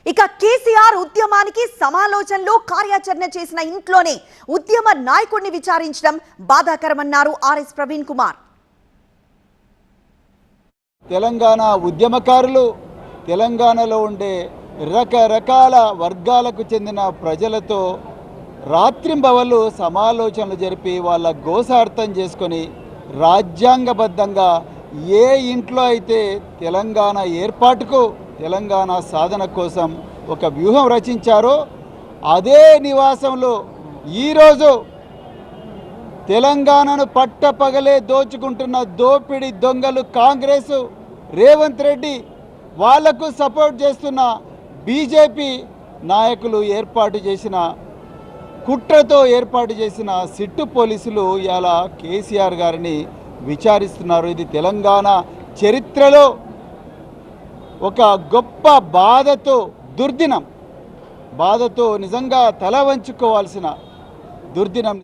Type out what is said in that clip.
ఇక కేసీఆర్ ఉద్యమానికి సమాలోచనలో కార్యాచరణ చేసిన ఇంట్లోనే ఉద్యమ నాయకుడిని విచారించడం బాధాకరమన్నారు ఆర్ఎస్ ప్రవీణ్ కుమార్. తెలంగాణ ఉద్యమకారులు తెలంగాణలో ఉండే రకరకాల వర్గాలకు చెందిన ప్రజలతో రాత్రింబవళ్ళు సమాలోచనలు జరిపి వాళ్ళ గోస అర్థం చేసుకొని రాజ్యాంగబద్ధంగా ఏ ఇంట్లో అయితే తెలంగాణ ఏర్పాటుకు తెలంగాణ సాధన కోసం ఒక వ్యూహం రచించారో అదే నివాసంలో ఈరోజు తెలంగాణను పట్టపగలే దోచుకుంటున్న దోపిడి దొంగలు కాంగ్రెస్, రేవంత్ రెడ్డి, వాళ్లకు సపోర్ట్ చేస్తున్న బీజేపీ నాయకులు కుట్రతో ఏర్పాటు చేసిన సిట్టు పోలీసులు ఇలా కేసీఆర్ గారిని విచారిస్తున్నారు. ఇది తెలంగాణ చరిత్రలో ఒక గొప్ప బాధతో నిజంగా తల వంచుకోవాల్సిన దుర్దినం.